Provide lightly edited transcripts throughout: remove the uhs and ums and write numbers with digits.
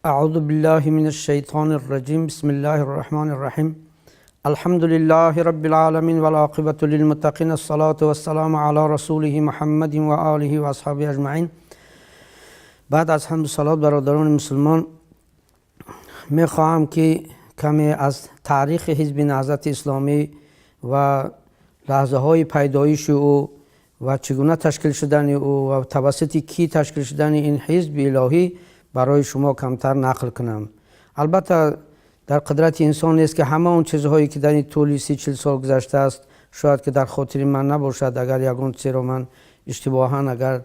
اعوذ بالله من الشیطان الرجیم بسم الله الرحمن الرحیم الحمد لله رب العالمین والعاقبة للمتقین الصلاة والسلام علی رسوله محمد و آله و اصحابه اجمعین. بعد از حمد و صلات برادران مسلمان میخواهم که کمی از تاریخ حزب نهضت اسلامی و لحظه های پیدایش او و چگونه تشکیل شدن او و توسط کی تشکیل شدن این حزب الهی برای شما کمتر نقل کنم. البته در قدرت انسان است که همه اون چیزهایی که در این طول 30-40 سال گذشته است شاید که در خاطر من نباشد. اگر یگان چیزی رو من اشتباها اگر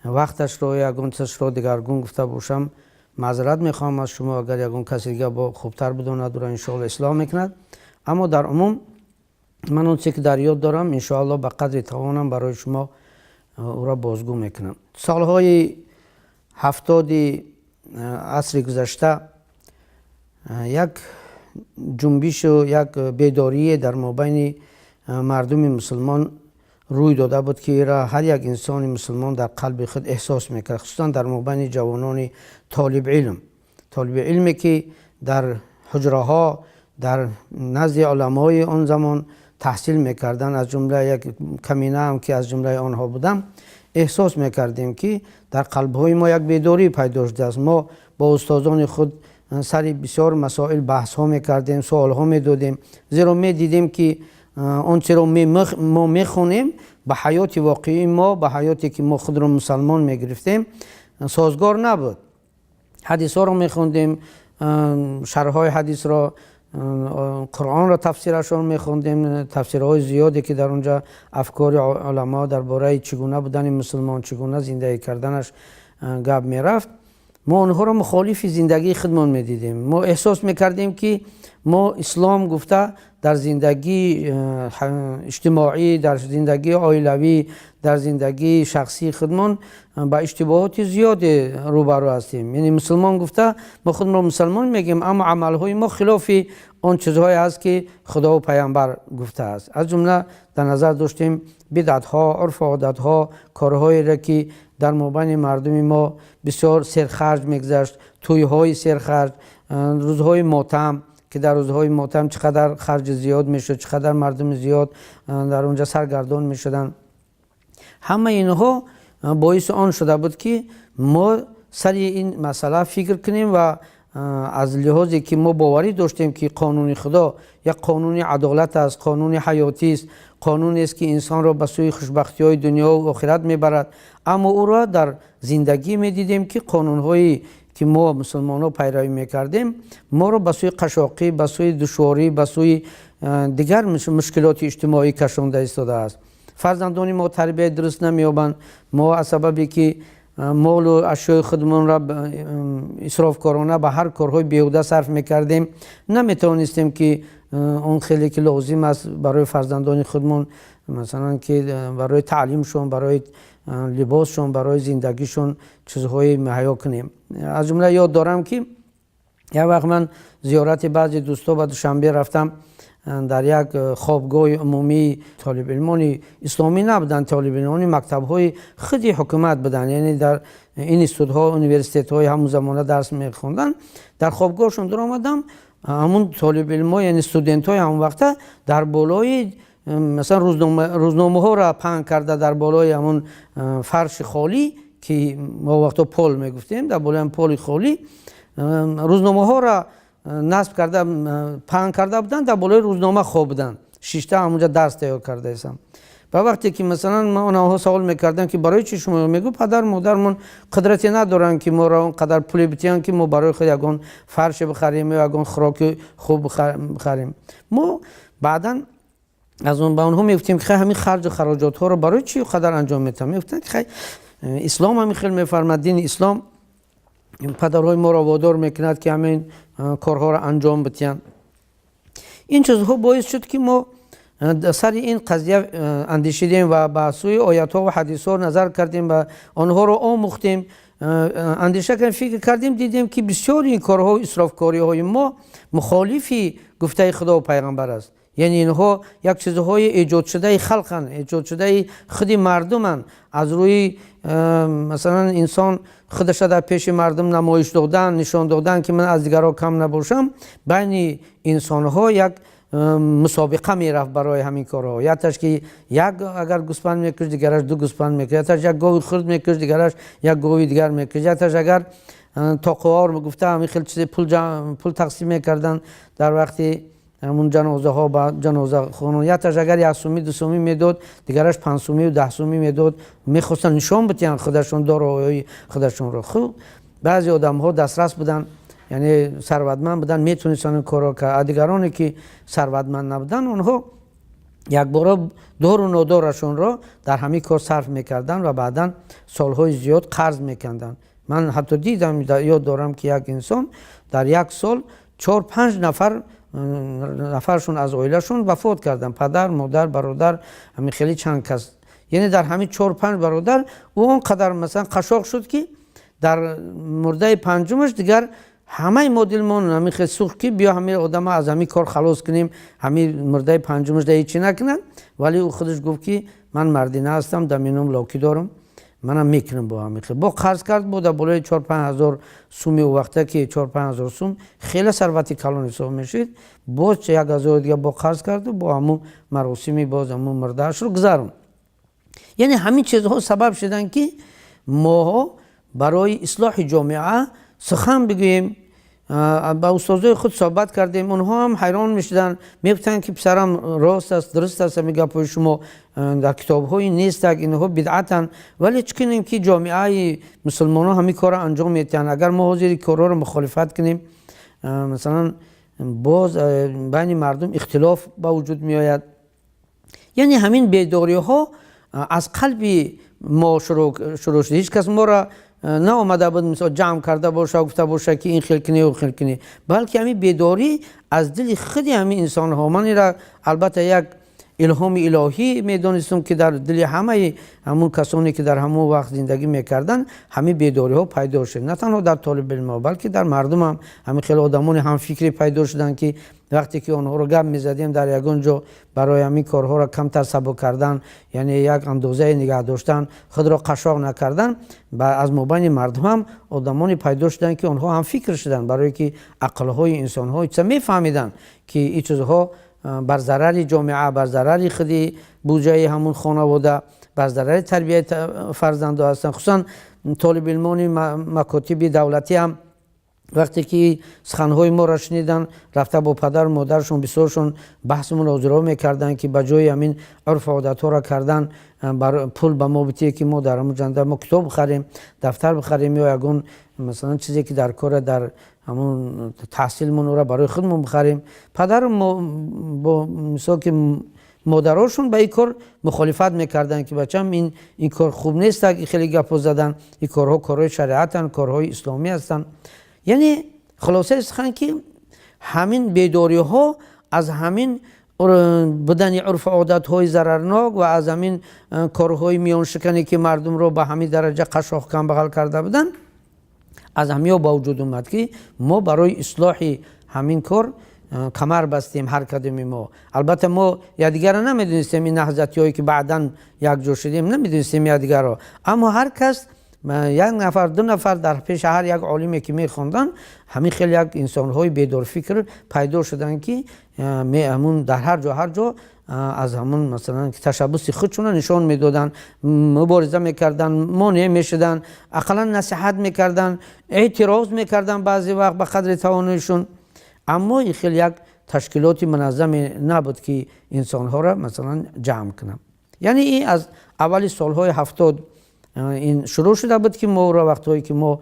وقتش رو یگان چیزش رو دگرگون گفته باشم معذرت میخوام از شما. اگر یگان کسی دیگه با خوبتر بداند و ان شاء الله اصلاح میکند، اما در عموم من اون چیزی که در یاد دارم ان شاء الله به قدر توانم برای شما او را بازگو میکنم. سالهای 70 عصر گذشته یک جنبش و یک بیداری در مابین مردم مسلمان روی داده بود که را هر یک انسان مسلمان در قلب خود احساس میکرد، خصوصا در مابین جوانان طالب علمی که در حجره ها در نزد علمای آن زمان تحصیل میکردن، از جمله یک کمینه هم که از جمله آنها بودم، احساس میکردیم که در قلب های ما یک بیداری پیدا شده است. ما با استادان خود سر بسیار مسائل بحث ها میکردیم، سوال ها میدادیم، زیرا میدیدیم که آنچه را ما میخونیم به حیات واقعی ما، به حیاتی که ما خود را مسلمان میگرفتیم سازگار نبود. حدیث ها را میخوندیم، شرح های حدیث را، قرآن را تفسیرشان میخوندیم، تفسیرهای زیادی که در اونجا افکار علما درباره چگونه بودن مسلمان، چگونه زندگی کردنش گپ میرفت. ما آنها را مخالف زندگی خودمان میدیدیم. ما احساس میکردیم که ما اسلام گفته در زندگی اجتماعی، در زندگی عائلوی، در زندگی شخصی خودمان با اشتباهات زیاد روبرو هستیم. یعنی مسلمان گفته ما خود را مسلمان میگیم، اما عملهای ما خلاف آن چیزهایی است که خدا و پیامبر گفته است. از جمله در نظر داشتیم بدعت ها، عرف و عادت ها، کارهایی را که در مابین مردم ما بسیار سرخرج میگذشت، توی های سرخرج، روزهای ماتم که در روزهای ماتم چقدر خرج زیاد میشد، چقدر مردم زیاد در اونجا سرگردان میشدن. همه اینها باعث آن شده بود که ما سر این مسئله فکر کنیم و از لحاظی که ما باوری داشتیم که قانون خدا یک قانون عدالت است، قانون حیاتی است، قانونی است که انسان را به سوی خوشبختی های دنیا و آخرت میبرد، اما او را در زندگی میدیدیم که قانون هایی که ما مسلمان ها پیروی میکردیم ما را به سوی قشاقی، به سوی دشواری، به سوی دیگر مشکلات اجتماعی کشانده ایستاده است. فرزندان ما تربیت درست نمییابند. ما از سببی که مال و اشیاء خودمان را اسرافکارانه به هر کارهای بیهوده صرف میکردیم، نمیتوانستیم که اون خیلی که لازم است برای فرزندان خودمان، مثلا که برای تعلیمشون، برای لباسشون، برای زندگیشون چیزهای مهیا کنیم. از جمله یاد دارم که یک وقت من زیارت بعضی دوستا به دوشنبه رفتم در یک خوابگاه عمومی، طالب علمان اسلامی نبودن، طالب علمان مکتب های خودی حکومت بودن، یعنی در این استودها یونیورسیته های همون زمانه درس میخوندن. در خوابگاهشون در آمدم، همون طالب علما یعنی استودنت های همون وقت در بالای مثلا روزنامه ها را پهن کرده در بالای همون فرش خالی که ما وقتا پل میگفتیم، در بالای پل خالی روزنامه ها را نصب کرده پهن کرده بودن، در بالای روزنامه خواب بودن. شیشته همونجا درس تیار کرده ایستم. و وقتی که مثلا ما اونها سوال میکردن که برای چی شما، میگو پدر مادرمون قدرتی ندارن که ما را اونقدر پول بدن که ما برای خود یگان فرش بخریم یا یگان خوراک خوب بخریم. ما بعدا از اون با اونها میگفتیم که همین خرج و خراجات ها رو برای چی قدر انجام میتیم. میگفتن که اسلام هم خیلی میفرماد، دین اسلام پدرهای ما را وادار میکند که همین کارها را انجام بدن. این چیزها باعث شد که ما سر این قضیه اندیشیدیم و به سوی آیات ها و حدیث ها نظر کردیم و آنها را آموختیم، اندیشه کردیم، فکر کردیم، دیدیم که بسیار این کارها و اسرافکاری های ما مخالفی گفته خدا و پیغمبر است. یعنی اینها یک چیزهای ایجاد شده خلقن، ایجاد شده خود مردمن. از روی مثلا انسان خودش در پیش مردم نمایش دادن، نشان دادن که من از دیگرها کم نباشم. بین انسان ها یک مسابقه میرفت برای همین کارها. یادش که یک اگر گوسفند میکشت دیگرش دو گوسفند میکشت، یادش یک گاوی خرد میکشت دیگرش یک گاوی دیگر میکشت، یادش اگر تاقوار میگفته همین خیلی چیز پول تقسیم میکردن در وقتی همون جنازه ها با جنازه خانویتش اگر یک سومی دو سومی میداد دیگرش 5 سومی و 10 سومی میداد. میخواستن نشان بدن خودشون دارایی خودشون رو. خوب بعضی آدم ها دسترس بودن، یعنی ثروتمند بودن، میتونستن کارا کرد. دیگرانی که ثروتمند نبودن اونها یک بار دور و نادارشون رو در همین کار صرف میکردن و بعدا سالهای زیاد قرض میکردن. من حتی دیدم، یاد دارم که یک انسان در یک سال 4-5 نفرشون از عائلهشون وفات کردن، پدر، مادر، برادر، همین خیلی چند کس. یعنی در همین 4-5 برادر او اونقدر مثلا قشاق شد که در مرده پنجمش دیگر همه مدل مون همین خیلی سوخت که بیا همین آدم از همین کار خلاص کنیم، همین مرده پنجمش دیگه چی نکنن. ولی او خودش گفت که من مردی هستم، دمینم لاکی دارم، منم میکنم با همین خیلی. با قرض کرد بود بالای 4-5 هزار سومی و وقتی که 4-5 هزار سوم خیلی ثروتی کلان حساب میشید. باز 1 هزار دیگه با قرض کرد و با همون مراسمی باز همون مردهاش رو گذارم. یعنی همین چیزها سبب شدن که ما برای اصلاح جامعه سخن بگوییم. با استادای خود صحبت کردیم، اونها هم حیران میشدن، میگفتن که پسرم راست است، درست است، میگه پای شما در کتاب های نیست، اینها بدعتن. ولی چکنیم که جامعه مسلمان ها همین کار انجام میدن. اگر ما حاضر کارا رو مخالفت کنیم مثلا باز بین مردم اختلاف با وجود می آید. یعنی همین بیداری ها از قلب ما شروع شده. هیچ کس ما را نه آمده بود مثلا جمع کرده باشه و گفته باشه که این خیل کنی و خیل کنی، بلکه همین بیداری از دل خود همین انسان ها. من را البته یک الهام الهی میدونستم که در دل همه همون کسانی که در همون وقت زندگی میکردن همین بیداری ها پیدا شد، نه تنها در طالب علم بلکه در مردم هم همین خیلی آدمان هم فکری پیدا شدن که وقتی که اونها رو گپ میزدیم در یگان جا برای همین کارها را کمتر سبک کردن، یعنی یک اندازه نگه داشتن، خود را قشاق نکردن، و از مابین مردم هم آدمانی پیدا شدن که اونها هم فکر شدن برای که عقل های انسان ها چه میفهمیدن که این چیزها بر ضرر جامعه، بر ضرر خودی بودجه همون خانواده، بر ضرر تربیت فرزندان هستن. خصوصا طالب علمان مکاتب دولتی هم وقتی که سخنهای ما را شنیدن رفته با پدر و مادرشون بسیارشون بحث مناظره میکردن که بجای همین عرف عادت ها را کردن بر پول به ما بتیه که ما در همون جنده ما کتاب بخریم، دفتر بخریم یا یگون مثلا چیزی که در کار در همون تحصیل من را برای خودمون بخریم. پدر با مثلا که مادراشون به این کار مخالفت میکردن که بچم این کار خوب نیست، که خیلی گپ زدن، این کارها کارهای شریعتن، کارهای اسلامی هستن. یعنی خلاصه سخن که همین بیداری ها از همین بدن عرف عادت های ضررناک و از همین کارهای میان شکنی که مردم رو به همین درجه قشاق کم بغل کرده بودن، از همین با وجود اومد که ما برای اصلاح همین کار کمر بستیم هر کدوم ما. البته ما یادگار نمیدونستیم این نهضتی هایی که بعداً یک جور شدیم نمیدونستیم یادگار، اما هر کس یک نفر دو نفر در پیش هر یک عالمی که میخوندن همین خیلی یک انسان های بیدار فکر پیدا شدن که همون در هر جا از همون مثلا تشبس خودشون نشان میدادن، مبارزه میکردن، مانع میشدن، اقلا نصیحت میکردن، اعتراض میکردن بعضی وقت به قدر توانشون. اما این خیلی یک تشکیلاتی منظم نبود که انسان ها را مثلا جمع کنن. یعنی این از اولی سالهای 70 این شروع شده بود که ما را وقتایی که ما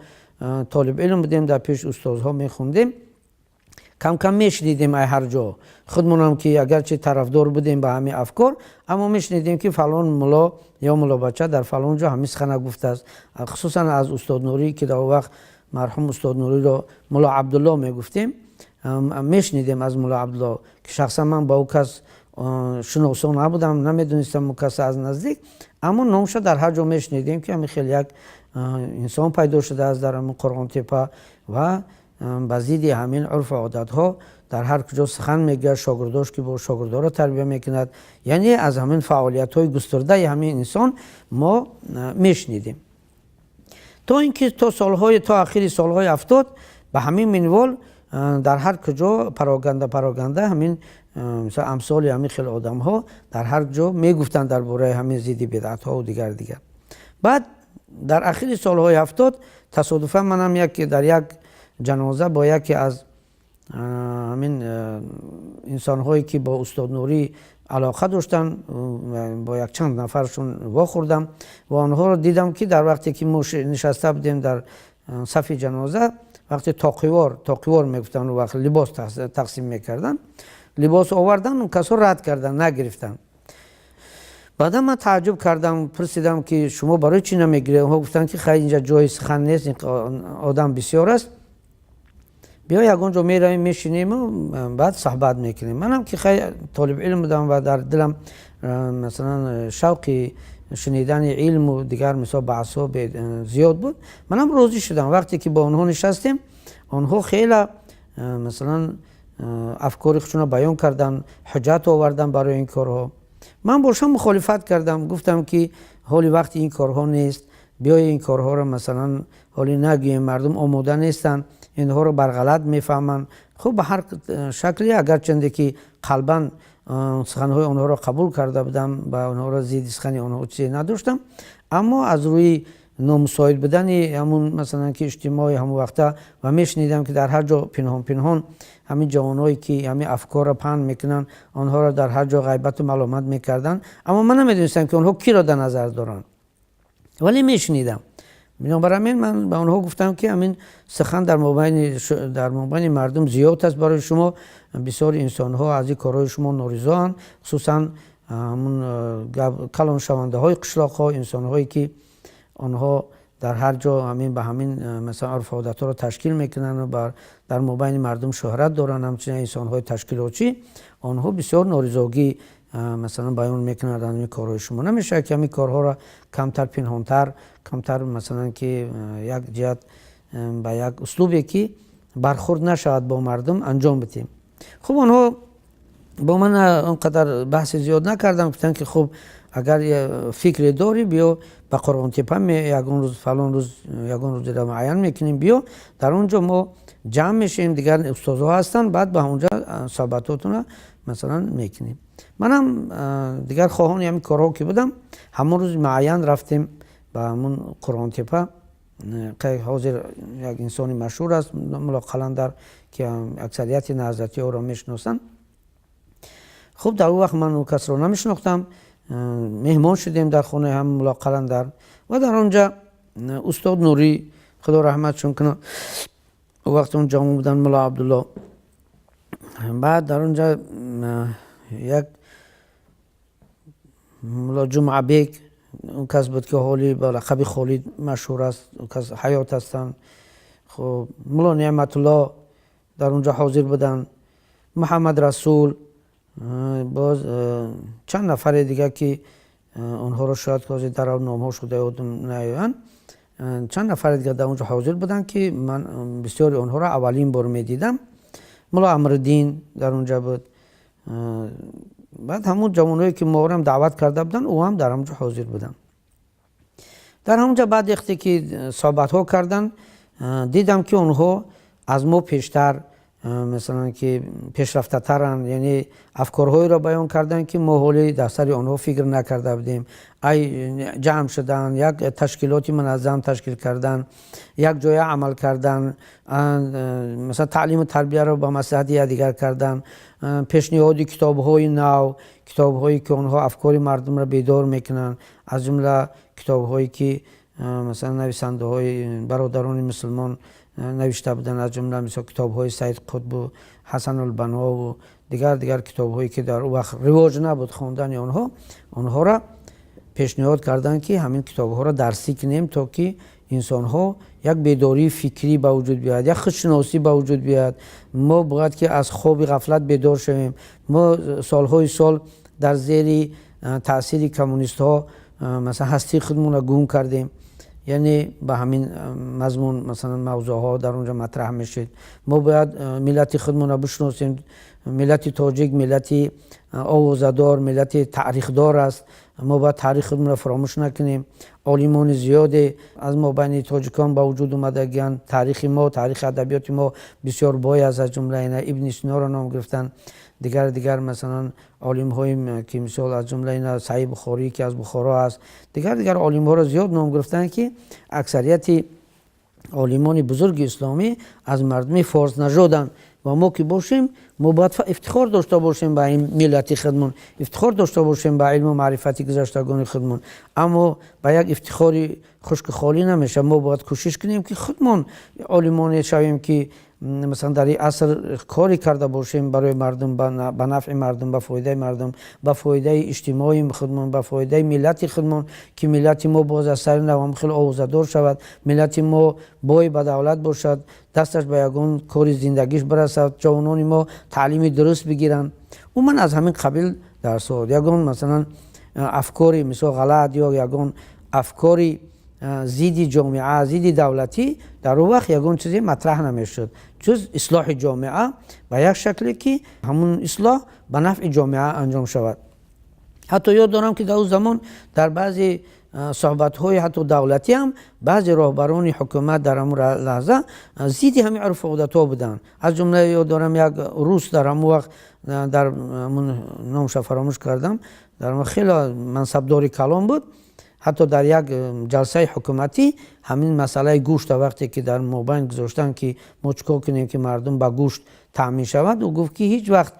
طالب علم بودیم در پیش استادها میخوندیم کم کم میشنیدیم ای هر جا خودمون هم که اگرچه طرفدار بودیم به همین افکار، اما میشنیدیم که فلان ملا یا ملا بچه در فلان جا همین سخن گفته است. خصوصا از استاد نوری که در وقت مرحوم استاد نوری را ملا عبدالله میگفتیم، میشنیدیم از ملا عبدالله که شخصا من با او کس شناسان نبودم، نمیدونستم او کس از نزدیک، اما نامش در هر جا میشنیدیم که همین خیلی یک انسان پیدا شده از در همون قرآن تپه و بزیدی همین عرف عادت ها در هر کجا سخن میگه، شاگرداش که با شاگردا را تربیت میکند، یعنی از همین فعالیت های گسترده همین انسان ما میشنیدیم. تا اینکه تا آخر سالهای 70 به همین منوال در هر کجا پراگنده همین مثلا امثال همین خیلی آدم ها در هر جا میگفتن درباره همین ضد بدعت ها و دیگر. بعد در آخر سالهای 70 تصادفا منم در یک جنازه با یکی از همین انسان هایی که با استاد نوری علاقه داشتن با یک چند نفرشون واخوردم و آنها رو دیدم که در وقتی که ما نشسته بودیم در صف جنازه، وقتی تاقیوار میگفتن و وقت لباس تقسیم میکردن، لباس آوردن و کسا رد کردن، نگرفتن. بعد من تعجب کردم، پرسیدم که شما برای چی نمیگیره؟ اونها گفتن که خیلی اینجا جای سخن نیست، آدم بسیار است، بیا یگانجا میرویم میشینیم و بعد صحبت میکنیم. منم که خیلی طالب علم بودم و در دلم مثلا شوقی شنیدن علم و دیگر مثلا بحثا زیاد بود، منم راضی شدم. وقتی که با آنها نشستیم، آنها خیلی مثلا افکار خودشون بیان کردن، حجت آوردن برای این کارها. من باشم مخالفت کردم، گفتم که حالی وقتی این کارها نیست، بیای این کارها رو مثلا حالی نگیم، مردم آماده نیستن، اینها رو برغلط میفهمن. خب به هر شکلی اگرچنده که قلباً سخنهای آنها را قبول کرده بودم و آنها را زید سخنی آنها چیزی نداشتم، اما از روی نامساعد بودن همون مثلا که اجتماعی همون وقتا و میشنیدم که در هر جا پنهان همین جوانایی که همین افکار را پهن میکنن، آنها را در هر جا غیبت و ملامت میکردن، اما من نمیدونستم که آنها کی را در نظر دارن، ولی میشنیدم. بنابراین من به آنها گفتم که همین سخن در مابین مردم زیاد است برای شما، بسیار انسان ها از این کارهای شما نارضایند، خصوصا همون کلان شونده های قشلاق ها، انسان هایی که آنها در هر جا همین به همین مثلا عرف عادت ها را تشکیل میکنن و در مابین مردم شهرت دارن، همچنین انسان های تشکیلاتی، آنها بسیار نارضایتی مثلا بیان میکنن در این کارهای شما. نمیشه که همین کارها را کمتر پنهانتر، کمتر مثلا که یک جهت با یک اسلوبی که برخورد نشود با مردم انجام بدیم. خب آنها با من انقدر بحث زیاد نکردم، گفتن که خب اگر فکر داری بیا به قرآن تپه یگان روز فلان روز یگان روز دیگه معین میکنیم، بیا در اونجا ما جمع میشیم، دیگر استادها هستن، بعد به اونجا صحبتاتون مثلا میکنیم. منم دیگر خواهان همین کارها که بودم، همون روز معین رفتیم به همون قرآن تپه که حاضر یک انسانی مشهور است، ملا قلندر، که اکثریت نهضتی ها را میشناسن. خب در اون وقت من اون کس را نمیشناختم، مهمان شدیم در خانه هم ملا قلندر و در اونجا استاد نوری خدا رحمتشون کنه وقت اون جامع بودن، ملا عبدالله. بعد در اونجا یک ملا جمعه بیگ، اون کس بود که حالی با لقب خالد مشهور است، اون کس حیات هستن. خب ملا نعمت الله در اونجا حاضر بودن، محمد رسول، باز چند نفر دیگه که اونها رو شاید که در اون نام ها شده نیان، چند نفر دیگه در اونجا حاضر بودن که من بسیاری اونها رو اولین بار می دیدم. ملا امردین در اونجا بود. بعد همون جوانایی که ما هم دعوت کرده بودن او هم در اونجا حاضر بودن. در اونجا بعد وقتی که صحبت ها کردن، دیدم که اونها از ما پیشتر مثلا که پیشرفته ترن، یعنی افکارهایی را بیان کردن که ما حالی در سر آنها فکر نکرده بودیم. ای جمع شدن، یک تشکیلاتی منظم تشکیل کردن، یک جای عمل کردن، مثلا تعلیم و تربیه را با مصلحت دیگر کردن، پیشنهاد کتاب‌های نو، کتاب‌هایی که آنها افکار مردم را بیدار میکنن، از جمله کتاب‌هایی که مثلا نویسنده‌های برادران مسلمان نوشته بودن، از جمله مثلا کتاب‌های سید قطب و حسن البنا و دیگر کتاب‌هایی که در وقت رواج نبود خواندن آنها را پیشنهاد کردن که همین کتاب‌ها را درسی کنیم تا که انسان‌ها یک بیداری فکری به وجود بیاد، یک خودشناسی به وجود بیاد. ما باید که از خواب غفلت بیدار شویم. ما سالهای سال در زیر تاثیر کمونیست‌ها مثلا هستی خودمون را گم کردیم. یعنی به همین مضمون مثلا موضوع ها در اونجا مطرح میشید. ما باید ملت خودمون رو بشناسیم. ملت تاجیک ملتی آوازدار، ملت تاریخ دار است. ما باید تاریخ خودمون رو فراموش نکنیم. عالمان زیاده از ما بین تاجیکان با وجود اومدگان. تاریخ ما، تاریخ ادبیات ما بسیار بای است. از جمله اینا ابن سینا را نام گرفتن. دیگر مثلا عالم های که مثال از جمله اینا سعی بخاری که از بخارا است. دیگر عالم ها را زیاد نام گرفتن که اکثریت عالمان بزرگ اسلامی از مردم فارس نژادند و ما که باشیم ما باید افتخار داشته باشیم به این ملت خودمون، افتخار داشته باشیم به علم و معرفت گذشتگان خودمون. اما به یک افتخار خشک خالی نمیشه. ما باید کوشش کنیم که خودمون عالمان شویم که مثلا در این عصر کاری کرده باشیم برای مردم، به نفع مردم، به فایده مردم، به فایده اجتماعی خودمون، به فایده ملت خودمون، که ملت ما باز از سر نوام خیلی آوازدار شود، ملت ما بای به دولت باشد، دستش به یگان کار زندگیش برسد، جوانان ما تعلیم درست بگیرن. و من از همین قبیل در سوال یگان مثلا افکاری مثلا غلط یا یگان افکاری زیدی جامعه، زیدی دولتی در اون وقت یگان چیزی مطرح نمیشد جز اصلاح جامعه به یک شکلی که همون اصلاح به نفع جامعه انجام شود. حتی یاد دارم که در اون زمان در بعضی صحبت های حتی دولتی هم بعضی راهبران حکومت در همون لحظه زیدی همین عرف عادت ها بودن. از جمله یاد دارم یک روس در همون وقت در همون نامش فراموش کردم، در همون خیلی منصبداری کلان بود. حتی در یک جلسه حکومتی همین مسئله گوشت وقتی که در مابین گذاشتن که ما چیکار کنیم که مردم با گوشت تامین شود، و گفت که هیچ وقت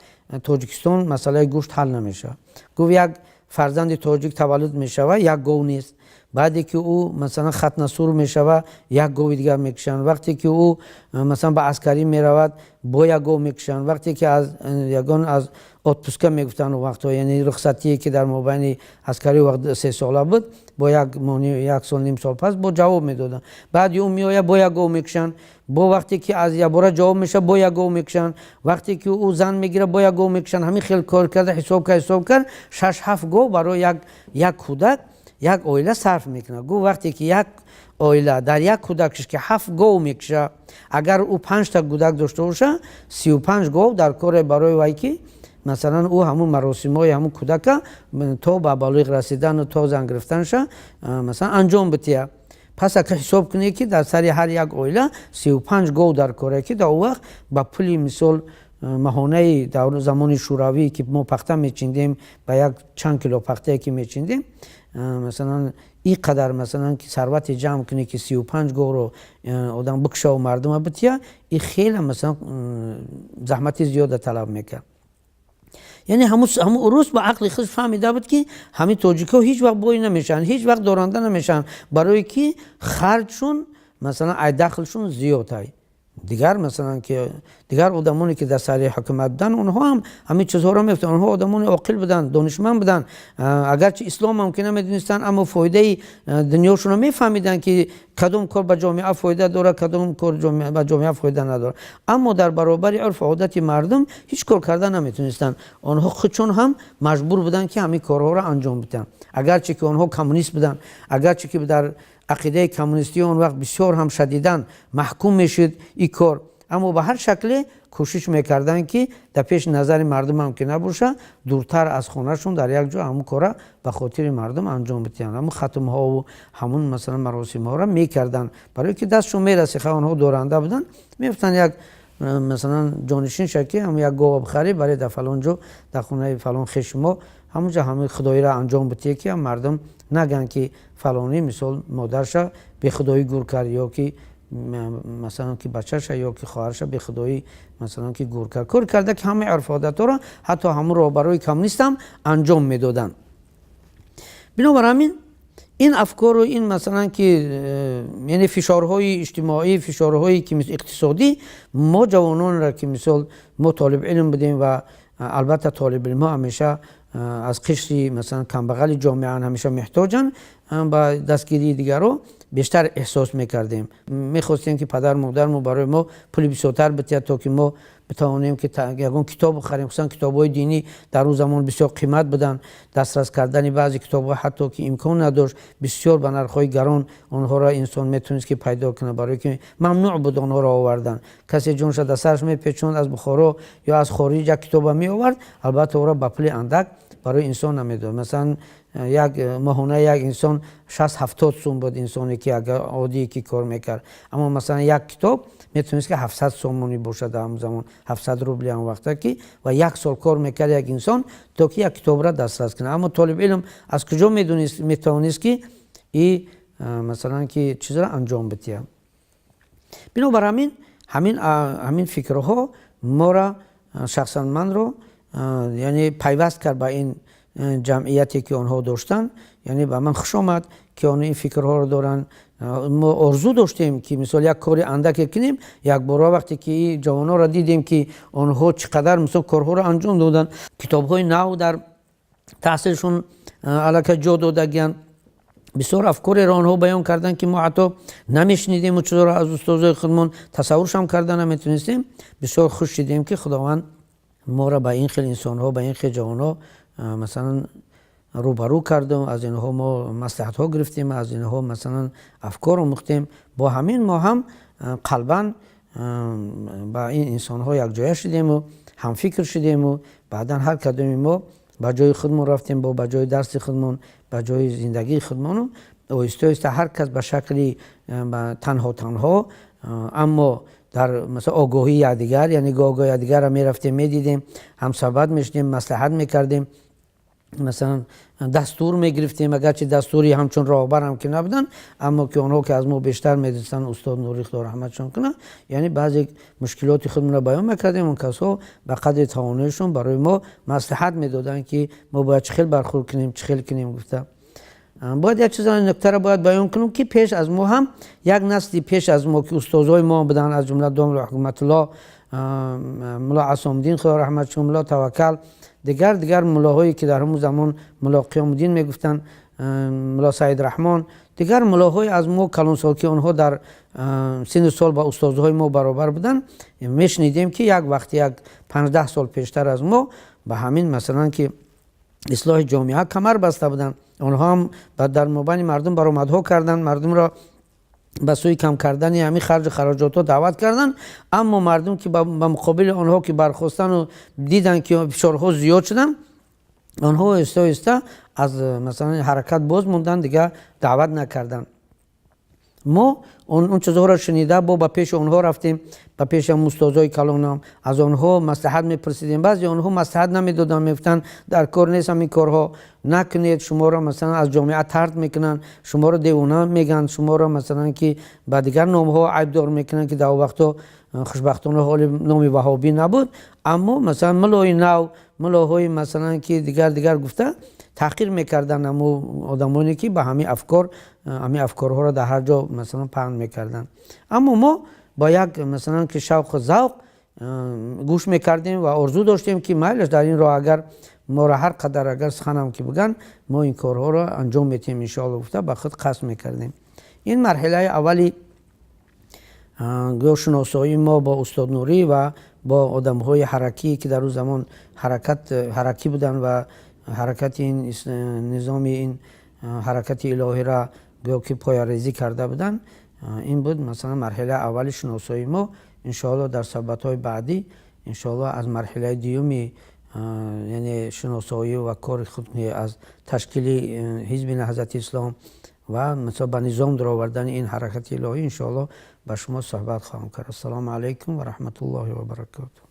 تاجیکستان مسئله گوشت حل نمیشه. گفت یک فرزند تاجیک تولد میشود یک گاو نیست، بعدی که او مثلا ختنه سور میشود یک گاو دیگر میکشن، وقتی که او مثلا به عسکری میرود با یک گاو میکشن، وقتی که از یگان از اتپوسکه میگفتن وقتا، یعنی رخصتی که در مابین عسکری وقت 3 ساله بود با یک سال نیم سال پس با جواب میدادن. بعد اون میآید با یک گاو میکشن، با وقتی که از یک بار جواب میشه با یک گاو میکشن، وقتی که او زن میگیره با یک گاو میکشن. همین خیلی کار کرده، حساب کرد 6-7 گاو برای یک کودک یک عائله صرف میکنه. گو وقتی که یک عائله در یک کودکش که 7 گاو میکشه، اگر او 5 تا کودک داشته باشه 35 گاو در کار برای وای که مثلا او همون مراسمای همون کودک تا به بالغ رسیدن و تا زن گرفتنش مثلا انجام بده. پس اگه حساب کنی که در سر هر یک عائله 35 گاو در کاره، که در وقت با پولی مثال ماهانه در زمان شوروی که ما پخته میچیندیم با یک چند کیلو پخته که میچیندیم، مثلا این قدر مثلا که ثروت جمع کنی که 35 گاو رو آدم بکشه و مردم بتیه، این خیلی مثلا زحمت زیاد طلب میکنه. یعنی همون عروس با عقل خود فهمیده بود که همین تاجیک‌ها هیچ وقت بای نمیشن، هیچ وقت دارنده نمیشن، برای که خرجشون مثلا دخلشون زیاده. دیگر مثلا که دیگر آدمانی که در سر حکومت بودن اونها هم همین چیزها رو میفتن. اونها آدمان عاقل بودن، دانشمند بودن، اگرچه اسلام ممکنه میدونستن اما فایده دنیاشون رو میفهمیدن که کدوم کار به جامعه فایده داره، کدوم کار به جامعه فایده نداره. اما در برابر عرف عادت مردم هیچ کار کردن نمیتونستن. آنها خودشون هم مجبور بودن که همین کارها رو انجام بدن، اگرچه که آنها کمونیست بودن، اگرچه که در عقیده کمونیستی اون وقت بسیار هم شدیداً محکوم میشد این کار، اما به هر شکل کوشش میکردن که در پیش نظر مردم هم که نباشه، دورتر از خونهشون در یک جا همون کار به خاطر مردم انجام بدن. همون ختم ها و همون مثلا مراسم ها را میکردن برای که دستشون میرسه. آنها دورنده بودن، میفتن یک مثلا جانشین شکی هم یک گاو بخری برای در فلان جا در خونه فلان خشما همونجا همه خدایی را انجام بده که مردم نگن که فلانی مثال مادرش به خدایی گور کرد، یا که مثلا که بچه‌ش یا که خواهرش به خدایی مثلا که گور کرد. کار کرده که همه عرف عادت ها را حتی همون را برای کمونیست هم انجام میدادن. بنابراین این افکار و این مثلا که یعنی فشارهای اجتماعی، فشارهایی که اقتصادی، ما جوانان را که مثال ما طالب علم بودیم و البته طالب علم ها همیشه از قشری مثلا کمبغل جامعه همیشه محتاجن، با دستگیری دیگر رو بیشتر احساس میکردیم. میخواستیم که پدر مادر ما برای ما پول بیشتر بده تا که ما میتوانیم که یگان کتاب بخریم. خصوصا کتاب‌های دینی در اون زمان بسیار قیمت بودن، دسترس کردن بعضی کتاب‌ها حتی که امکان نداشت، بسیار به نرخ‌های گران آنها را انسان میتونست که پیدا کنه، برای که ممنوع بود آنها را آوردن. کسی جونش در سرش میپیچوند از بخارا یا از خارج یک کتاب می آورد، البته او را به پول اندک برای انسان نمیداد. مثلا یک ماهانه یک انسان 60-70 سوم بود انسانی که اگر عادی که کار میکرد، اما مثلا یک کتاب میتونست که 700 سومونی باشد در اون زمان، 700 روبلی اون وقتا که و یک سال کار میکرد یک انسان تا که یک کتاب را دسترس کنه. اما طالب علم از کجا میتونست که این مثلا که چیز را انجام بده؟ بنابر همین فکرها ما را شخصا من رو یعنی پیوست کرد با این جمعیتی که آنها داشتن. یعنی به من خوش آمد که آنها این فکرها رو دارن. ما آرزو داشتیم که مثلا یک کاری اندک کنیم. یک بار وقتی که جوانان را دیدیم که آنها چقدر مثلا کارها را انجام دادن، کتاب‌های نو در تحصیلشون علاقه جا دادگیان، بسیار افکار را آنها بیان کردن که ما حتی نمیشنیدیم و چطور از استادای خودمون تصورش هم کردن نمیتونستیم. بسیار خوش دیدیم که خداوند ما را به این خیل انسان ها، به این خیل جوان ها مثلا روبرو کردیم، از اینها ما مصلحت ها گرفتیم، از اینها مثلا افکار رو مختیم. با همین ما هم قلبا با این انسان ها یک جای شدیم و هم فکر شدیم و بعدا هر کدوم ما به جای خودمون رفتیم، با به جای درس خودمون، به جای زندگی خودمون و ایسته هر کس به شکلی تنها اما در مثلا آگاهی یکدیگر، یعنی آگاهی یکدیگر را میرفتیم میدیدیم، هم صحبت میشدیم، مصلحت میکردیم، مثلا دستور میگرفتیم، اگرچه دستوری همچون راهبر هم که نبودن، اما که آنها که از ما بیشتر میدونستن، استاد نوری خدا رحمتشون کنه، یعنی بعضی مشکلات خودمون را بیان میکردیم. اون کسا به قدر تواناییشون برای ما مصلحت میدادن که ما باید چخیل برخورد کنیم، چخیل کنیم. گفته باید یک چیز نکته را باید بیان کنم که پیش از ما هم یک نسلی پیش از ما که استادای ما بودن، از جمله دام حکمت الله، ملا عصام الدین خدا رحمتشون، ملا توکل، دیگر ملاهایی که در همون زمان ملا قیام الدین میگفتن، ملا سعید رحمان، دیگر ملاهای از ما کلان سال که آنها در سن سال با استادهای ما برابر بودن، میشنیدیم که یک وقتی یک 15 سال پیشتر از ما به همین مثلا که اصلاح جامعه کمر بسته بودن. آنها هم در مبین مردم برآمدها کردن، مردم را به سوی کم کردن همین خرج خراجات ها دعوت کردن. اما مردم که به مقابل آنها که برخواستن و دیدن که فشارها زیاد شدن، آنها ایسته از مثلا حرکت باز موندن، دیگه دعوت نکردن. ما اون چیزها را شنیده با پیش آنها رفتیم، به پیش استادای کلانم، از آنها مصلحت میپرسیدیم. بعضی آنها مصلحت نمیدادن، میگفتن در کار نیست، همین کارها نکنید، شما را مثلا از جامعه طرد میکنن، شما را دیوانه میگن، شما را مثلا که با دیگر نامها عیب دار میکنن که در وقتا خوشبختانه حال نام وهابی نبود. اما مثلا ملای نو، ملاهای مثلا که دیگر گفته تحقیر میکردن اما آدمانی که به همین افکارها را در هر جا مثلا پهن میکردن. اما ما با یک مثلا که شوق و ذوق گوش میکردیم و آرزو داشتیم که میلش در این راه اگر ما را هر قدر اگر سخنم که بگن ما این کارها را انجام میتیم ان شاء الله گفته به خود قصد میکردیم. این مرحله اولی شناسایی ما با استاد نوری و با آدم‌های حرکی که در اون زمان حرکی بودن و حرکت این نظام این حرکت الهی را که پایه‌ریزی کرده بودن، این بود مثلا مرحله اول شناسایی ما. ان شاء الله در صحبت‌های بعدی ان شاء الله از مرحله دیومی یعنی شناسایی و کار خود از تشکیل حزب نهضت اسلام و مثلا به نظام در آوردن این حرکت الهی ان شاء الله با شما صحبت خواهم کرد. السلام علیکم و رحمت الله و برکاته.